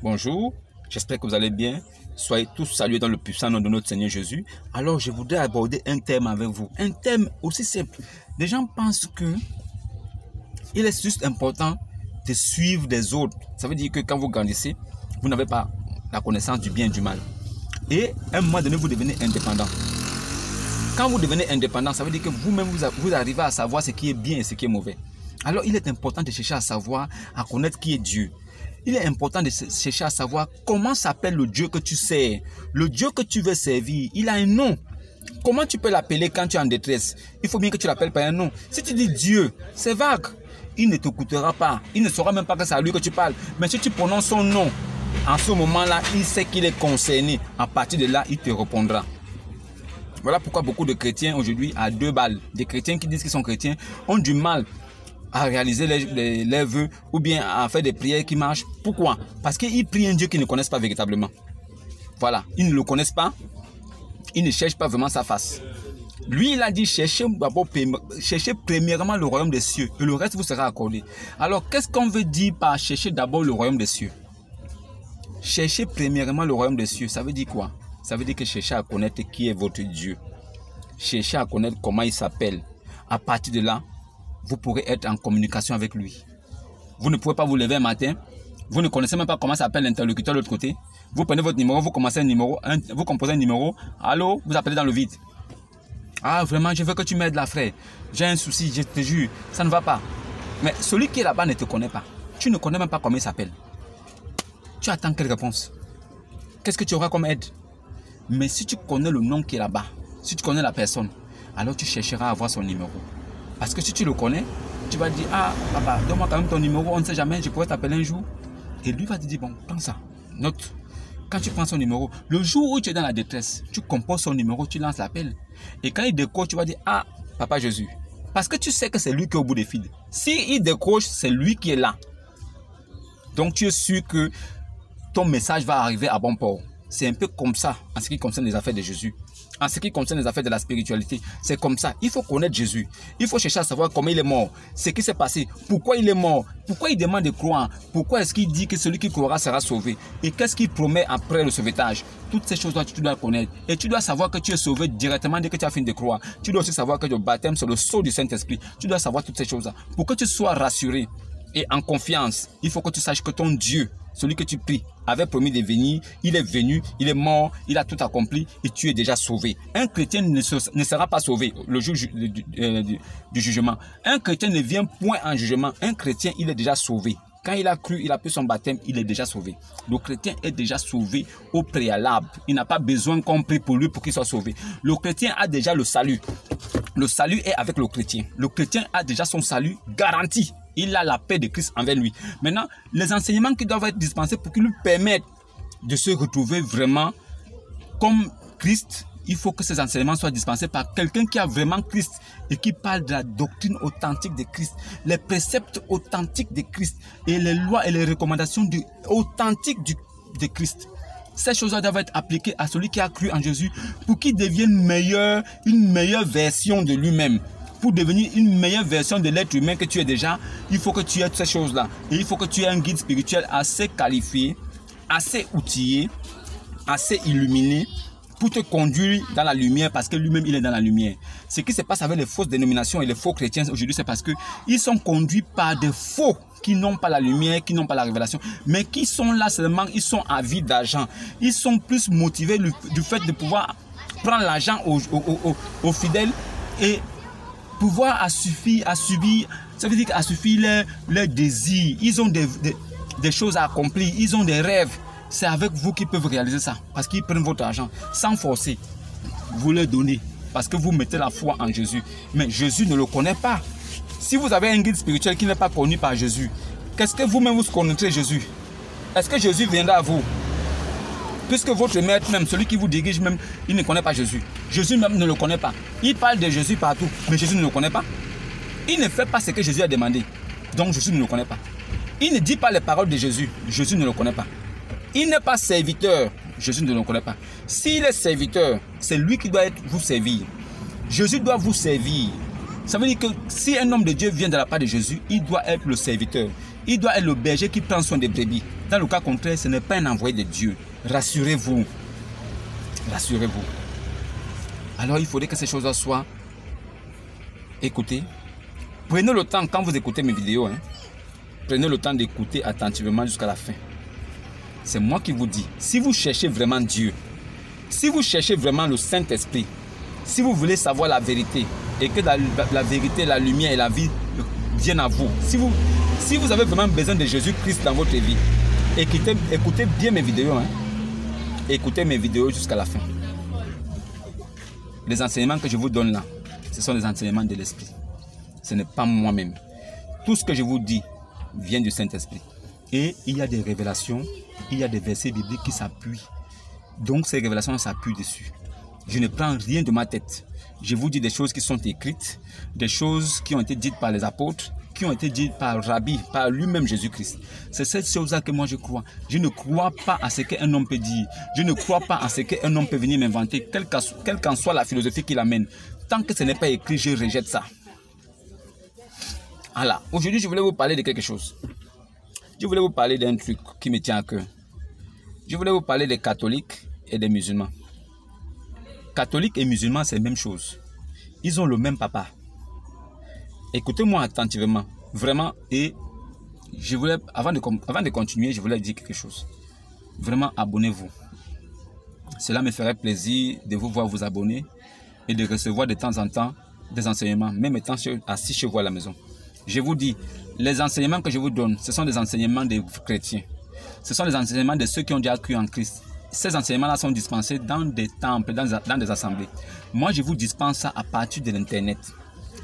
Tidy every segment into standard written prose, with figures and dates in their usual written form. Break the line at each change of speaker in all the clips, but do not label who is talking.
Bonjour, j'espère que vous allez bien. Soyez tous salués dans le puissant nom de notre Seigneur Jésus. Alors, je voudrais aborder un thème avec vous. Un thème aussi simple. Les gens pensent que il est juste important de suivre des autres. Ça veut dire que quand vous grandissez, vous n'avez pas la connaissance du bien et du mal. Et à un moment donné, vous devenez indépendant. Quand vous devenez indépendant, ça veut dire que vous-même, vous arrivez à savoir ce qui est bien et ce qui est mauvais. Alors, il est important de chercher à savoir, à connaître qui est Dieu. Il est important de chercher à savoir comment s'appelle le Dieu que tu sers. Le Dieu que tu veux servir, il a un nom. Comment tu peux l'appeler quand tu es en détresse? Il faut bien que tu l'appelles par un nom. Si tu dis Dieu, c'est vague. Il ne t'écoutera pas. Il ne saura même pas que c'est à lui que tu parles. Mais si tu prononces son nom, en ce moment-là, il sait qu'il est concerné. À partir de là, il te répondra. Voilà pourquoi beaucoup de chrétiens aujourd'hui, à deux balles, des chrétiens qui disent qu'ils sont chrétiens, ont du mal à réaliser les vœux ou bien à faire des prières qui marchent. Pourquoi? Parce qu'ils prient un Dieu qu'ils ne connaissent pas véritablement. Voilà, ils ne le connaissent pas, ils ne cherchent pas vraiment sa face. Lui, il a dit, cherchez premièrement le royaume des cieux et le reste vous sera accordé. Alors, qu'est-ce qu'on veut dire par chercher d'abord le royaume des cieux? Cherchez premièrement le royaume des cieux, ça veut dire quoi? Ça veut dire que cherchez à connaître qui est votre Dieu. Cherchez à connaître comment il s'appelle. À partir de là, vous pourrez être en communication avec lui. Vous ne pouvez pas vous lever un matin, vous ne connaissez même pas comment s'appelle l'interlocuteur de l'autre côté. Vous prenez votre numéro, vous composez un numéro, allô, vous appelez dans le vide. Ah, vraiment, je veux que tu m'aides là, frère. J'ai un souci, je te jure, ça ne va pas. Mais celui qui est là-bas ne te connaît pas. Tu ne connais même pas comment il s'appelle. Tu attends quelle réponse? Qu'est-ce que tu auras comme aide? Mais si tu connais le nom qui est là-bas, si tu connais la personne, alors tu chercheras à avoir son numéro. Parce que si tu le connais, tu vas dire, ah, papa, donne-moi quand même ton numéro, on ne sait jamais, je pourrais t'appeler un jour. Et lui va te dire, bon, prends ça, note. Quand tu prends son numéro, le jour où tu es dans la détresse, tu composes son numéro, tu lances l'appel. Et quand il décroche, tu vas dire, ah, papa Jésus. Parce que tu sais que c'est lui qui est au bout des fils. S'il décroche, c'est lui qui est là. Donc tu es sûr que ton message va arriver à bon port. C'est un peu comme ça en ce qui concerne les affaires de Jésus. En ce qui concerne les affaires de la spiritualité, c'est comme ça. Il faut connaître Jésus. Il faut chercher à savoir comment il est mort, ce qui s'est passé, pourquoi il est mort, pourquoi il demande de croire, pourquoi est-ce qu'il dit que celui qui croira sera sauvé et qu'est-ce qu'il promet après le sauvetage. Toutes ces choses-là, tu dois connaître. Et tu dois savoir que tu es sauvé directement dès que tu as fini de croire. Tu dois aussi savoir que le baptême, c'est le sceau du Saint-Esprit. Tu dois savoir toutes ces choses-là. Pour que tu sois rassuré et en confiance, il faut que tu saches que ton Dieu, celui que tu pries, avait promis de venir, il est venu, il est mort, il a tout accompli et tu es déjà sauvé. Un chrétien ne sera pas sauvé le jour du jugement. Un chrétien ne vient point en jugement. Un chrétien, il est déjà sauvé. Quand il a cru, il a pris son baptême, il est déjà sauvé. Le chrétien est déjà sauvé au préalable. Il n'a pas besoin qu'on prie pour lui pour qu'il soit sauvé. Le chrétien a déjà le salut. Le salut est avec le chrétien. Le chrétien a déjà son salut garanti. Il a la paix de Christ envers lui. Maintenant, les enseignements qui doivent être dispensés pour qu'ils lui permettent de se retrouver vraiment comme Christ, il faut que ces enseignements soient dispensés par quelqu'un qui a vraiment Christ et qui parle de la doctrine authentique de Christ, les préceptes authentiques de Christ et les lois et les recommandations authentiques de Christ. Ces choses-là doivent être appliquées à celui qui a cru en Jésus pour qu'il devienne une meilleure version de lui-même. Pour devenir une meilleure version de l'être humain que tu es déjà, il faut que tu aies ces choses-là. Et il faut que tu aies un guide spirituel assez qualifié, assez outillé, assez illuminé pour te conduire dans la lumière parce que lui-même, il est dans la lumière. Ce qui se passe avec les fausses dénominations et les faux chrétiens aujourd'hui, c'est parce qu'ils sont conduits par des faux qui n'ont pas la lumière, qui n'ont pas la révélation, mais qui sont là seulement, ils sont avides d'argent. Ils sont plus motivés du fait de pouvoir prendre l'argent aux fidèles et pouvoir assouvir, ça veut dire assouvir leurs désirs. Ils ont des choses à accomplir, ils ont des rêves. C'est avec vous qu'ils peuvent réaliser ça. Parce qu'ils prennent votre argent sans forcer. Vous leur donnez. Parce que vous mettez la foi en Jésus. Mais Jésus ne le connaît pas. Si vous avez un guide spirituel qui n'est pas connu par Jésus, qu'est-ce que vous-même vous connaîtrez Jésus? Est-ce que Jésus viendra à vous? Puisque votre maître même, celui qui vous dirige même, il ne connaît pas Jésus. Jésus même ne le connaît pas. Il parle de Jésus partout, mais Jésus ne le connaît pas. Il ne fait pas ce que Jésus a demandé. Donc Jésus ne le connaît pas. Il ne dit pas les paroles de Jésus. Jésus ne le connaît pas. Il n'est pas serviteur. Jésus ne le connaît pas. S'il est serviteur, c'est lui qui doit vous servir. Jésus doit vous servir. Ça veut dire que si un homme de Dieu vient de la part de Jésus, il doit être le serviteur. Il doit être le berger qui prend soin des brebis. Dans le cas contraire, ce n'est pas un envoyé de Dieu. Rassurez-vous. Rassurez-vous. Alors, il faudrait que ces choses soient écoutées. Prenez le temps, quand vous écoutez mes vidéos, prenez le temps d'écouter attentivement jusqu'à la fin. C'est moi qui vous dis, si vous cherchez vraiment Dieu, si vous cherchez vraiment le Saint-Esprit, si vous voulez savoir la vérité, et que la vérité, la lumière et la vie viennent à vous, si vous avez vraiment besoin de Jésus-Christ dans votre vie, écoutez bien mes vidéos. Écoutez mes vidéos jusqu'à la fin. Les enseignements que je vous donne là, ce sont des enseignements de l'Esprit. Ce n'est pas moi-même. Tout ce que je vous dis vient du Saint-Esprit. Et il y a des révélations, il y a des versets bibliques qui s'appuient. Donc ces révélations s'appuient dessus. Je ne prends rien de ma tête. Je vous dis des choses qui sont écrites, des choses qui ont été dites par les apôtres, qui ont été dites par Rabbi, par lui-même Jésus-Christ. C'est cette chose-là que moi je crois. Je ne crois pas à ce qu'un homme peut dire. Je ne crois pas à ce qu'un homme peut venir m'inventer, quelle qu'en soit la philosophie qu'il amène. Tant que ce n'est pas écrit, je rejette ça. Voilà. Aujourd'hui, je voulais vous parler de quelque chose. Je voulais vous parler d'un truc qui me tient à cœur. Je voulais vous parler des catholiques et des musulmans. Catholiques et musulmans, c'est la même chose. Ils ont le même papa. Écoutez-moi attentivement, vraiment, et je voulais, avant de continuer, je voulais dire quelque chose. Vraiment, abonnez-vous. Cela me ferait plaisir de vous voir vous abonner et de recevoir de temps en temps des enseignements, même étant assis chez vous à la maison. Je vous dis, les enseignements que je vous donne, ce sont des enseignements des chrétiens. Ce sont des enseignements de ceux qui ont déjà cru en Christ. Ces enseignements-là sont dispensés dans des temples, dans des assemblées. Moi, je vous dispense ça à partir de l'Internet.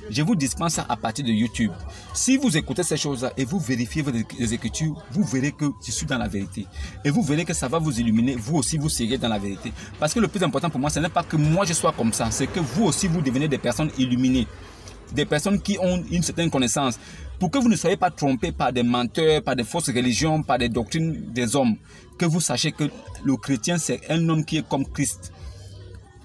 Je vous dispense ça à partir de YouTube. Si vous écoutez ces choses-là et vous vérifiez les Écritures, vous verrez que je suis dans la vérité. Et vous verrez que ça va vous illuminer. Vous aussi, vous serez dans la vérité. Parce que le plus important pour moi, ce n'est pas que moi je sois comme ça. C'est que vous aussi, vous devenez des personnes illuminées. Des personnes qui ont une certaine connaissance. Pour que vous ne soyez pas trompés par des menteurs, par des fausses religions, par des doctrines des hommes. Que vous sachiez que le chrétien, c'est un homme qui est comme Christ.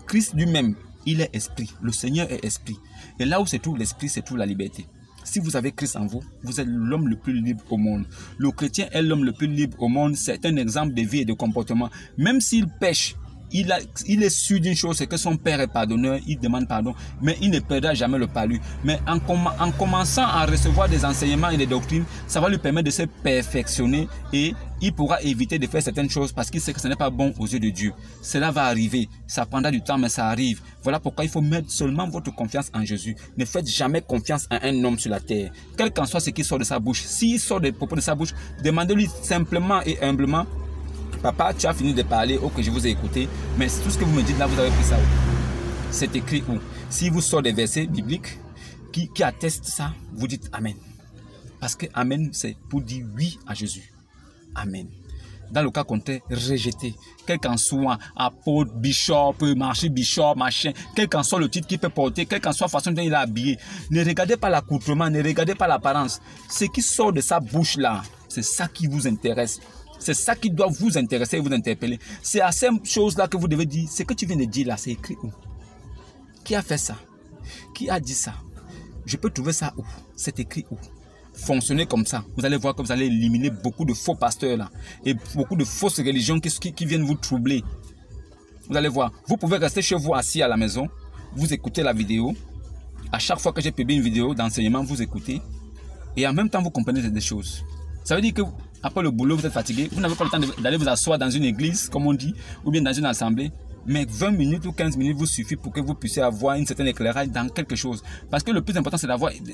Christ lui-même, il est esprit. Le Seigneur est esprit. Et là où se trouve l'esprit, se trouve la liberté. Si vous avez Christ en vous, vous êtes l'homme le plus libre au monde. Le chrétien est l'homme le plus libre au monde. C'est un exemple de vie et de comportement. Même s'il pêche, il est sûr d'une chose, c'est que son Père est pardonneur, il demande pardon, mais il ne perdra jamais le palu. Mais en commençant à recevoir des enseignements et des doctrines, ça va lui permettre de se perfectionner et il pourra éviter de faire certaines choses parce qu'il sait que ce n'est pas bon aux yeux de Dieu. Cela va arriver, ça prendra du temps, mais ça arrive. Voilà pourquoi il faut mettre seulement votre confiance en Jésus. Ne faites jamais confiance à un homme sur la terre, quel qu'en soit ce qui sort de sa bouche. S'il sort des propos de sa bouche, demandez-lui simplement et humblement: Papa, tu as fini de parler, ok, je vous ai écouté, mais tout ce que vous me dites là, vous avez pris ça où? C'est écrit où? Si vous sortez des versets bibliques qui attestent ça, vous dites Amen. Parce que Amen, c'est pour dire oui à Jésus. Amen. Dans le cas contraire, rejetez. Quel qu'en soit apôtre, bishop, archibishop, machin, quel qu'en soit le titre qu'il peut porter, quelle qu'en soit la façon dont il est habillé, ne regardez pas l'accoutrement, ne regardez pas l'apparence. Ce qui sort de sa bouche là, c'est ça qui vous intéresse. C'est ça qui doit vous intéresser et vous interpeller. C'est à ces choses-là que vous devez dire. Ce que tu viens de dire là, c'est écrit où? Qui a fait ça? Qui a dit ça? Je peux trouver ça où? C'est écrit où? Fonctionnez comme ça. Vous allez voir que vous allez éliminer beaucoup de faux pasteurs là. Et beaucoup de fausses religions qui viennent vous troubler. Vous allez voir. Vous pouvez rester chez vous assis à la maison. Vous écoutez la vidéo. À chaque fois que j'ai publié une vidéo d'enseignement, vous écoutez. Et en même temps, vous comprenez des choses. Ça veut dire que après le boulot, vous êtes fatigué, vous n'avez pas le temps d'aller vous asseoir dans une église, comme on dit, ou bien dans une assemblée. Mais 20 minutes ou 15 minutes vous suffit pour que vous puissiez avoir une certaine éclairage dans quelque chose. Parce que le plus important, c'est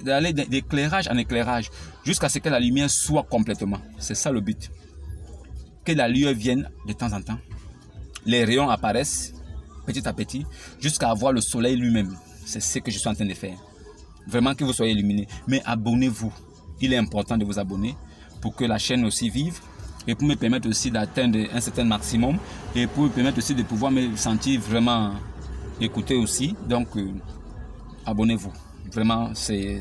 d'aller d'éclairage en éclairage, jusqu'à ce que la lumière soit complètement. C'est ça le but. Que la lumière vienne de temps en temps. Les rayons apparaissent petit à petit, jusqu'à avoir le soleil lui-même. C'est ce que je suis en train de faire. Vraiment que vous soyez illuminés. Mais abonnez-vous. Il est important de vous abonner pour que la chaîne aussi vive et pour me permettre aussi d'atteindre un certain maximum et pour me permettre aussi de pouvoir me sentir vraiment écouté aussi. Donc, abonnez-vous. Vraiment, c'est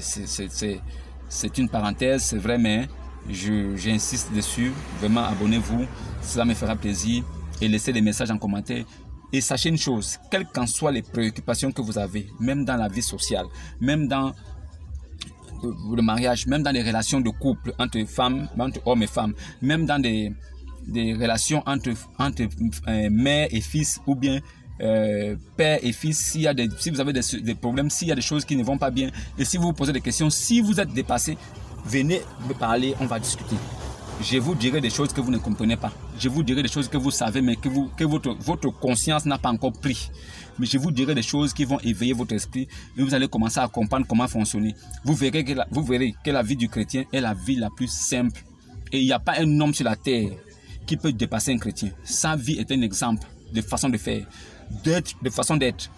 une parenthèse, c'est vrai, mais j'insiste dessus. Vraiment, abonnez-vous. Cela me fera plaisir. Et laissez des messages en commentaire. Et sachez une chose, quelles qu'en soient les préoccupations que vous avez, même dans la vie sociale, même dans le mariage, même dans les relations de couple entre femmes, entre hommes et femmes, même dans des des relations entre mère et fils, ou bien père et fils, si vous avez des problèmes, s'il y a des choses qui ne vont pas bien, et si vous vous posez des questions, si vous êtes dépassé, venez me parler, on va discuter. Je vous dirai des choses que vous ne comprenez pas. Je vous dirai des choses que vous savez, mais que votre conscience n'a pas encore pris. Mais je vous dirai des choses qui vont éveiller votre esprit et vous allez commencer à comprendre comment fonctionner. Vous verrez que la vie du chrétien est la vie la plus simple. Et il n'y a pas un homme sur la terre qui peut dépasser un chrétien. Sa vie est un exemple de façon de faire, de façon d'être.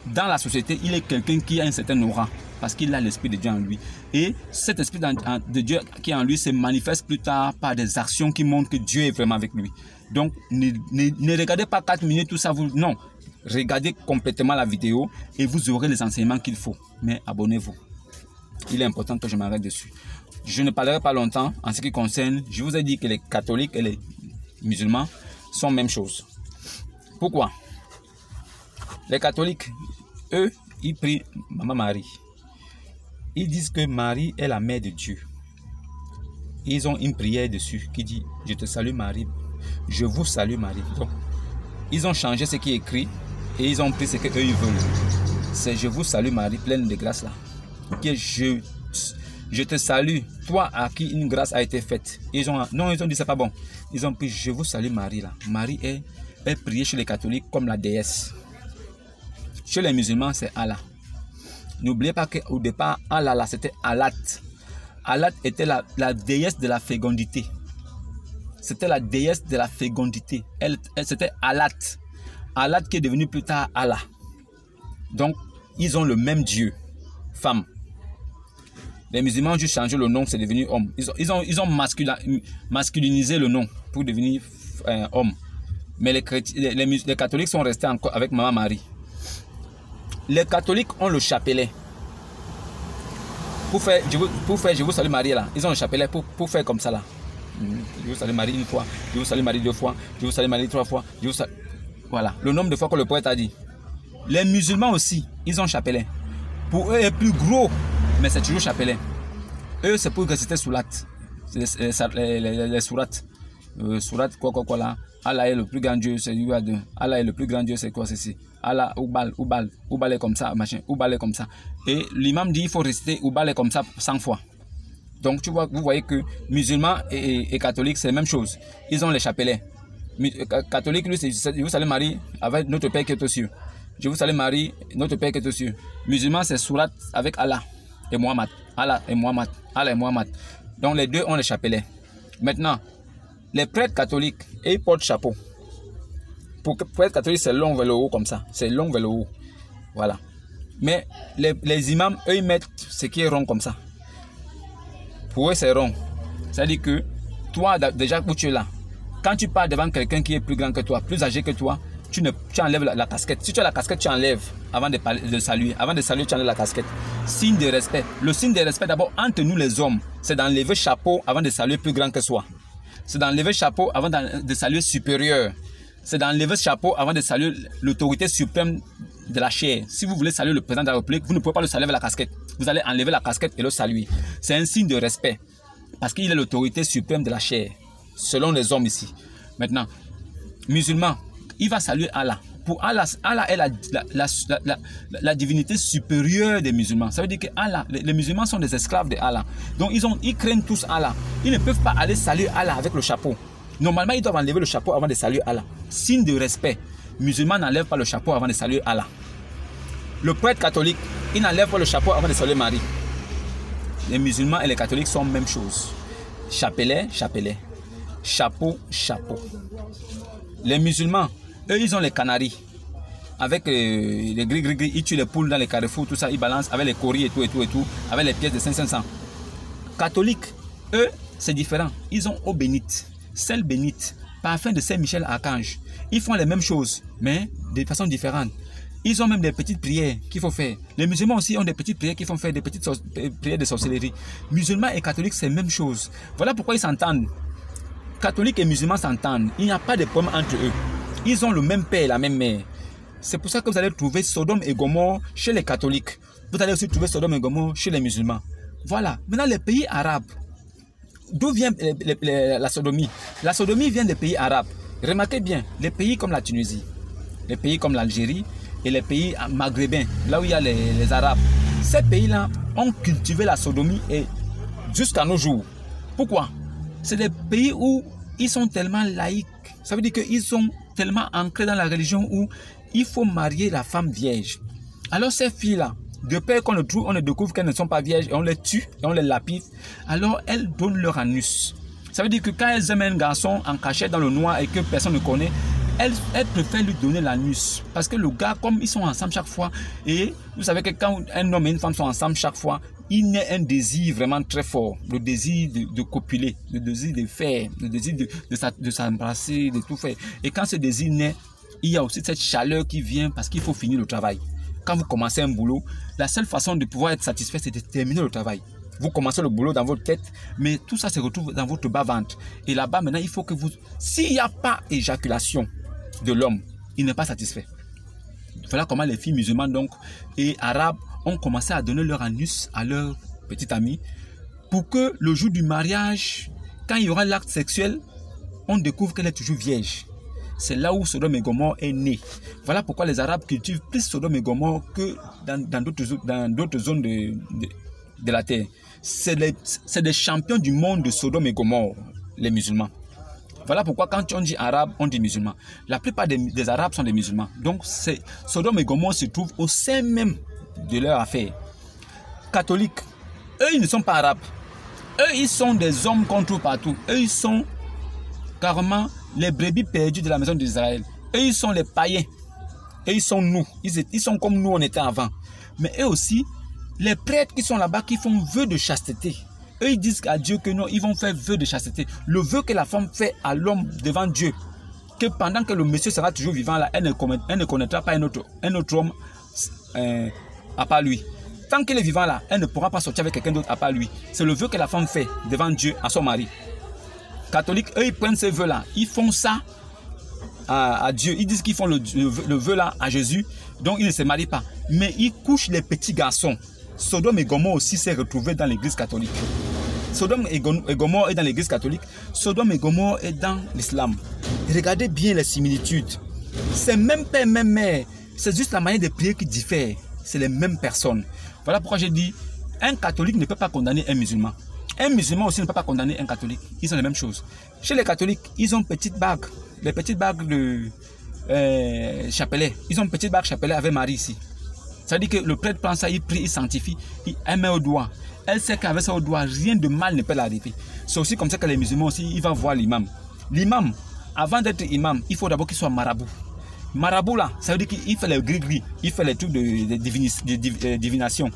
Dans la société, il est quelqu'un qui a un certain aura parce qu'il a l'esprit de Dieu en lui. Et cet esprit de Dieu qui est en lui se manifeste plus tard par des actions qui montrent que Dieu est vraiment avec lui. Donc, ne regardez pas 4 minutes, tout ça. Non, regardez complètement la vidéo et vous aurez les enseignements qu'il faut. Mais abonnez-vous. Il est important que je m'arrête dessus. Je ne parlerai pas longtemps en ce qui concerne. Je vous ai dit que les catholiques et les musulmans sont même chose. Pourquoi? Les catholiques, eux, ils prient Maman Marie. Ils disent que Marie est la mère de Dieu. Ils ont une prière dessus qui dit « Je te salue Marie, je vous salue Marie ». Donc, ils ont changé ce qui est écrit et ils ont pris ce qu'eux ils veulent. C'est « Je vous salue Marie, pleine de grâce là ». Je te salue, toi à qui une grâce a été faite. Ils ont dit c'est pas bon. Ils ont pris « Je vous salue Marie » là. Marie est priée chez les catholiques comme la déesse. Chez les musulmans, c'est Allah. N'oubliez pas qu'au départ, Allah, là, c'était Allat. Allat était la déesse de la fécondité. C'était la déesse de la fécondité. C'était Allat. Allat qui est devenu plus tard Allah. Donc, ils ont le même Dieu, femme. Les musulmans ont juste changé le nom, c'est devenu homme. Ils ont masculinisé le nom pour devenir homme. Mais les catholiques sont restés encore avec Maman Marie. Les catholiques ont le chapelet. Pour faire je vous salue Marie là. Ils ont le chapelet pour faire comme ça là. Je vous salue Marie une fois. Je vous salue Marie 2 fois. Je vous salue Marie 3 fois. Voilà. Le nombre de fois que le poète a dit. Les musulmans aussi, ils ont chapelet. Pour eux, il est plus gros. Mais c'est toujours chapelet. Eux, c'est pour réciter soulat. Les sourates. Sourate quoi là. Allah est le plus grand Dieu, c'est lui à deux. Allah est le plus grand Dieu, c'est quoi ceci? Allah, Oubal est comme ça, machin, Oubal est comme ça. Et l'imam dit il faut réciter Oubal est comme ça 100 fois. Donc tu vois, vous voyez que musulmans et catholiques, c'est la même chose. Ils ont les chapelets. Catholique, lui, c'est je vous salue Marie avec notre Père qui est aux cieux. Je vous salue Marie, notre Père qui est aux cieux. Musulman, c'est Surat avec Allah et Mohammed. Allah et Mohammed. Allah et Mohammed. Donc les deux ont les chapelets. Maintenant, les prêtres catholiques, ils portent chapeau. Pour prêtre catholique, c'est long vers le haut comme ça. C'est long vers le haut. Voilà. Mais les imams, eux, ils mettent ce qui est rond comme ça. Pour eux, c'est rond. C'est-à-dire que toi, déjà, où tu es là, quand tu parles devant quelqu'un qui est plus grand que toi, plus âgé que toi, tu enlèves la casquette. Si tu as la casquette, tu enlèves avant de saluer. Avant de saluer, tu enlèves la casquette. Signe de respect. Le signe de respect, d'abord, entre nous les hommes, c'est d'enlever chapeau avant de saluer plus grand que soi. C'est d'enlever chapeau avant de saluer supérieur. C'est d'enlever chapeau avant de saluer l'autorité suprême de la chair. Si vous voulez saluer le président de la République, vous ne pouvez pas le saluer avec la casquette. Vous allez enlever la casquette et le saluer. C'est un signe de respect. Parce qu'il est l'autorité suprême de la chair. Selon les hommes ici. Maintenant, musulman, il va saluer Allah. Pour Allah, Allah est la divinité supérieure des musulmans. Ça veut dire que Allah, les musulmans sont des esclaves de Allah. Donc ils craignent tous Allah. Ils ne peuvent pas aller saluer Allah avec le chapeau. Normalement, ils doivent enlever le chapeau avant de saluer Allah. Signe de respect. Musulman n'enlève pas le chapeau avant de saluer Allah. Le prêtre catholique, il n'enlève pas le chapeau avant de saluer Marie. Les musulmans et les catholiques sont la même chose. Chapelet, chapelet. Chapeau, chapeau. Les musulmans, eux, ils ont les canaris. Avec les gris, ils tuent les poules dans les carrefours, tout ça, ils balancent avec les coris et tout, avec les pièces de 500. Catholiques, eux, c'est différent. Ils ont eau bénite, sel bénite, parfum de Saint-Michel Archange. Ils font les mêmes choses, mais de façon différente. Ils ont même des petites prières qu'il faut faire. Les musulmans aussi ont des petites prières qu'ils font faire, des petites prières de sorcellerie. Musulmans et catholiques, c'est la même chose. Voilà pourquoi ils s'entendent. Catholiques et musulmans s'entendent. Il n'y a pas de problème entre eux. Ils ont le même père et la même mère. C'est pour ça que vous allez trouver Sodome et Gomorrhe chez les catholiques. Vous allez aussi trouver Sodome et Gomorrhe chez les musulmans. Voilà. Maintenant, les pays arabes, d'où vient la sodomie? La sodomie vient des pays arabes. Remarquez bien, les pays comme la Tunisie, les pays comme l'Algérie et les pays maghrébins, là où il y a les Arabes, ces pays-là ont cultivé la sodomie et jusqu'à nos jours. Pourquoi? C'est des pays où ils sont tellement laïcs. Ça veut dire qu'ils sont tellement ancrés dans la religion où il faut marier la femme vierge. Alors ces filles-là, de peur qu'on le trouve, on le découvre qu'elles ne sont pas vierges et on les tue et on les lapide, alors elles donnent leur anus. Ça veut dire que quand elles aiment un garçon en cachette dans le noir et que personne ne connaît, elles préfèrent lui donner l'anus. Parce que le gars, comme ils sont ensemble chaque fois, et vous savez que quand un homme et une femme sont ensemble chaque fois, il naît un désir vraiment très fort, le désir de copuler, le désir de faire, le désir de s'embrasser, de tout faire. Et quand ce désir naît, il y a aussi cette chaleur qui vient parce qu'il faut finir le travail. Quand vous commencez un boulot, la seule façon de pouvoir être satisfait, c'est de terminer le travail. Vous commencez le boulot dans votre tête, mais tout ça se retrouve dans votre bas-ventre. Et là-bas, maintenant, il faut que vous... S'il n'y a pas éjaculation de l'homme, il n'est pas satisfait. Voilà comment les filles musulmanes donc, et arabes ont commencé à donner leur anus à leur petite amie pour que le jour du mariage, quand il y aura l'acte sexuel, on découvre qu'elle est toujours vierge. C'est là où Sodome et Gomorrhe est né. Voilà pourquoi les Arabes cultivent plus Sodome et Gomorrhe que dans d'autres zones de la terre. C'est des champions du monde de Sodome et Gomorrhe, les musulmans. Voilà pourquoi quand on dit arabe, on dit musulman. La plupart des arabes sont des musulmans. Donc Sodome et Gomorrhe se trouvent au sein même de leur affaire. Catholiques, eux ils ne sont pas arabes. Eux ils sont des hommes qu'on trouve partout. Eux ils sont carrément les brebis perdues de la maison d'Israël. Eux ils sont les païens. Eux ils sont nous. Ils sont comme nous on était avant. Mais eux aussi, les prêtres qui sont là-bas qui font vœu de chasteté. Eux, ils disent à Dieu que non, ils vont faire vœu de chasteté. Le vœu que la femme fait à l'homme devant Dieu, que pendant que le monsieur sera toujours vivant là, elle ne connaîtra pas un autre homme à part lui. Tant qu'il est vivant là, elle ne pourra pas sortir avec quelqu'un d'autre à part lui. C'est le vœu que la femme fait devant Dieu à son mari. Catholiques, eux, ils prennent ces vœux-là. Ils font ça à Dieu. Ils disent qu'ils font le vœu là à Jésus, donc ils ne se marient pas. Mais ils couchent les petits garçons. Sodome et Gomorrhe aussi s'est retrouvé dans l'église catholique. Sodome et Gomorrhe est dans l'église catholique. Sodome et Gomorrhe est dans l'islam. Regardez bien les similitudes. C'est même père, même mère. C'est juste la manière de prier qui diffère. C'est les mêmes personnes. Voilà pourquoi j'ai dit, un catholique ne peut pas condamner un musulman. Un musulman aussi ne peut pas condamner un catholique. Ils ont les mêmes choses. Chez les catholiques, ils ont petites bagues. Les petites bagues de chapelet. Ils ont une petite bague chapelet avec Marie ici. Ça veut dire que le prêtre prend ça, il prie, il sanctifie, elle met au doigt. Elle sait qu'avec ça au doigt, rien de mal ne peut l'arriver. C'est aussi comme ça que les musulmans aussi, ils vont voir l'imam. L'imam, avant d'être imam, il faut d'abord qu'il soit marabout. Marabout là, ça veut dire qu'il fait les gris-gris, il fait les trucs de divination.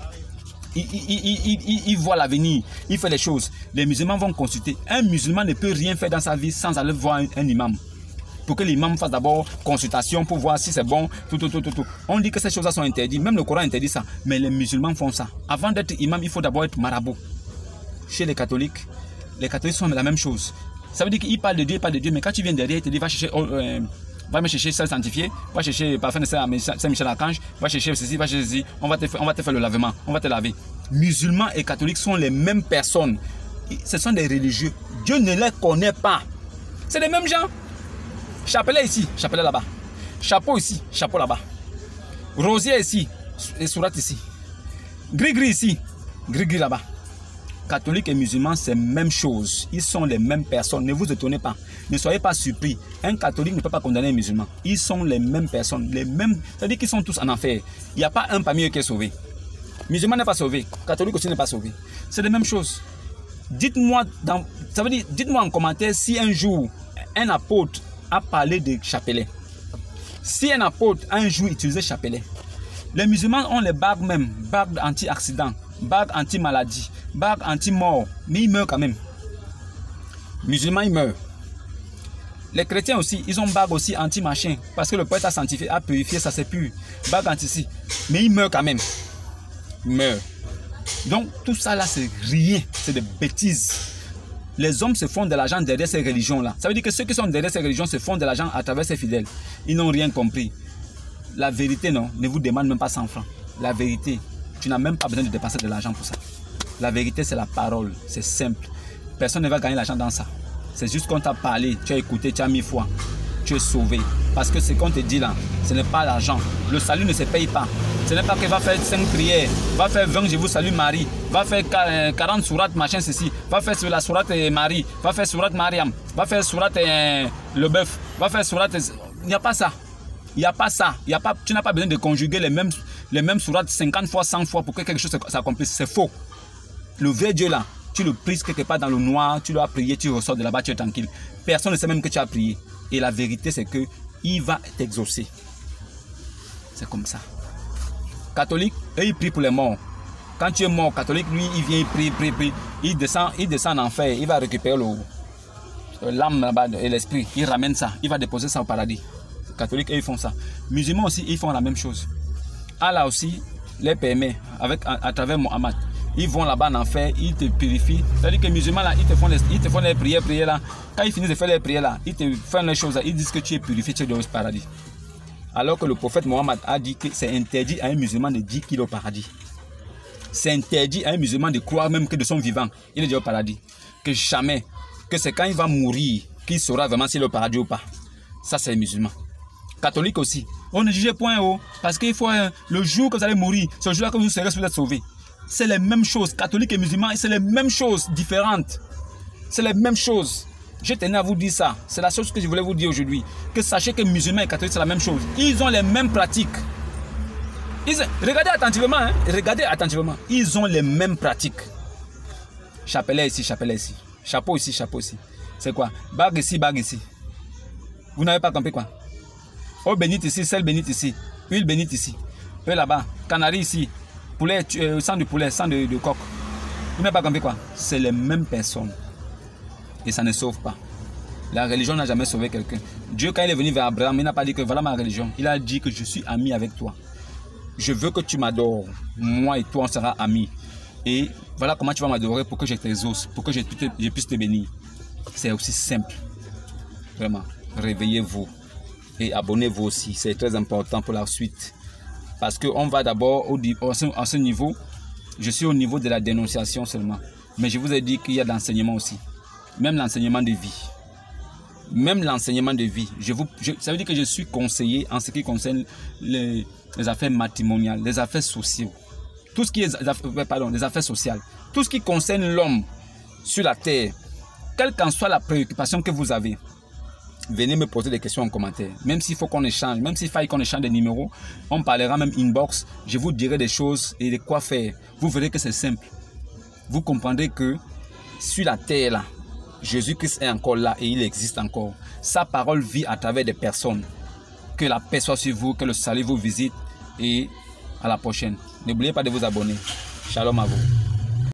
Il voit l'avenir, il fait les choses. Les musulmans vont consulter. Un musulman ne peut rien faire dans sa vie sans aller voir un imam. Pour que l'imam fasse d'abord consultation pour voir si c'est bon, tout. On dit que ces choses-là sont interdites, même le Coran interdit ça, mais les musulmans font ça. Avant d'être imam, il faut d'abord être marabout. Chez les catholiques sont la même chose. Ça veut dire qu'ils parlent de Dieu, mais quand tu viens derrière, il te dit va me chercher sel sanctifié, va chercher parfum de Saint-Michel-Archange, va chercher ceci, va chercher ceci, on va te faire le lavement, on va te laver. Musulmans et catholiques sont les mêmes personnes. Ce sont des religieux. Dieu ne les connaît pas. C'est les mêmes gens. Chapelet ici, chapelet là-bas. Chapeau ici, chapeau là-bas. Rosier ici, et sourate ici. Gris-gris ici, gris-gris là-bas. Catholiques et musulmans, c'est la même chose. Ils sont les mêmes personnes. Ne vous étonnez pas. Ne soyez pas surpris. Un catholique ne peut pas condamner un musulman. Ils sont les mêmes personnes. Les mêmes. C'est-à-dire qu'ils sont tous en enfer. Il n'y a pas un parmi eux qui est sauvé. Musulman n'est pas sauvé. Catholique aussi n'est pas sauvé. C'est la même chose. Dites-moi en commentaire si un jour un apôtre a parlé de chapelet. Si un apôtre un jour utilisait chapelet. Les musulmans ont les bagues même, bagues anti-accident, bagues anti-maladie, bagues anti-mort, mais ils meurent quand même. Les musulmans, ils meurent. Les chrétiens aussi, ils ont bagues aussi anti-machin, parce que le poète a sanctifié, a purifié, ça c'est pur. Bagues anti-ci, mais ils meurent quand même. Ils meurent. Donc tout ça là, c'est rien, c'est des bêtises. Les hommes se font de l'argent derrière ces religions-là. Ça veut dire que ceux qui sont derrière ces religions se font de l'argent à travers ces fidèles. Ils n'ont rien compris. La vérité, non, ne vous demande même pas 100 francs. La vérité, tu n'as même pas besoin de dépenser de l'argent pour ça. La vérité, c'est la parole. C'est simple. personne ne va gagner l'argent dans ça. C'est juste qu'on t'a parlé, tu as écouté, tu as mis foi, tu es sauvé. Parce que ce qu'on te dit là, ce n'est pas l'argent. Le salut ne se paye pas. Ce n'est pas que va faire 5 prières, va faire 20 je vous salue Marie, va faire 40 sourates machin ceci, va faire sur la sourate Marie, va faire sourate Mariam, va faire sourate le bœuf, va faire sourate... Il n'y a pas ça. Il n'y a pas ça. Il y a pas, tu n'as pas besoin de conjuguer les mêmes sourates 50 fois, 100 fois pour que quelque chose s'accomplisse. C'est faux. Le vrai Dieu là, tu le prises quelque part dans le noir, tu dois prier, tu ressors de là-bas, tu es tranquille. Personne ne sait même que tu as prié. Et la vérité, c'est que il va t'exaucer. C'est comme ça. Catholique, eux, ils prient pour les morts. Quand tu es mort, catholique, lui, il vient, il prie. Il descend en enfer, il va récupérer l'âme là-bas et l'esprit. Il ramène ça, il va déposer ça au paradis. Les catholiques, eux, ils font ça. Musulmans aussi, ils font la même chose. Allah aussi les permet à travers Mohammed. Ils vont là-bas en enfer, ils te purifient. C'est-à-dire que les musulmans là, ils te font les prières là. Quand ils finissent de faire les prières là, ils te font les choses là, ils disent que tu es purifié, tu es dans le paradis. Alors que le prophète Mohammed a dit que c'est interdit à un musulman de dire qu'il est au paradis. C'est interdit à un musulman de croire même que de son vivant, il est déjà au paradis. Que jamais, que c'est quand il va mourir qu'il saura vraiment s'il est au paradis ou pas. Ça c'est les musulmans. Catholiques aussi. On ne juge point haut, parce qu'il faut le jour que vous allez mourir, c'est le jour-là que vous serez peut-être sauvés. C'est les mêmes choses, catholiques et musulmans, c'est les mêmes choses différentes. C'est les mêmes choses. Je tenais à vous dire ça. C'est la chose que je voulais vous dire aujourd'hui. Que sachez que musulmans et catholiques, c'est la même chose. Ils ont les mêmes pratiques. Regardez attentivement, hein. Regardez attentivement. Ils ont les mêmes pratiques. Chapelet ici, chapelet ici. Chapeau ici, chapeau ici. C'est quoi? Bague ici, bague ici. Vous n'avez pas compris quoi? Eau bénite ici, sel bénite ici. Huile bénite ici. Peu là-bas. Canari ici. Poulet, sang de poulet, sang de coq. Vous n'avez pas compris quoi? C'est les mêmes personnes. Et ça ne sauve pas. La religion n'a jamais sauvé quelqu'un. Dieu, quand il est venu vers Abraham, il n'a pas dit que voilà ma religion. Il a dit que je suis ami avec toi. Je veux que tu m'adores. Moi et toi, on sera amis. Et voilà comment tu vas m'adorer pour que je t'exauce, pour que je puisse te bénir. C'est aussi simple. Vraiment. Réveillez-vous. Et abonnez-vous aussi. C'est très important pour la suite. Parce qu'on va d'abord à ce niveau. Je suis au niveau de la dénonciation seulement. Mais je vous ai dit qu'il y a de l'enseignement aussi. Même l'enseignement de vie. Même l'enseignement de vie. Ça veut dire que je suis conseiller en ce qui concerne les affaires matrimoniales, les affaires sociales. Tout ce qui est les affaires sociales. Tout ce qui concerne l'homme sur la terre. Quelle qu'en soit la préoccupation que vous avez. Venez me poser des questions en commentaire. Même s'il faut qu'on échange, même s'il faille qu'on échange des numéros, on parlera même inbox. Je vous dirai des choses et de quoi faire. Vous verrez que c'est simple. Vous comprendrez que sur la terre là, Jésus-Christ est encore là et il existe encore. Sa parole vit à travers des personnes. Que la paix soit sur vous, que le salut vous visite et à la prochaine. N'oubliez pas de vous abonner. Shalom à vous.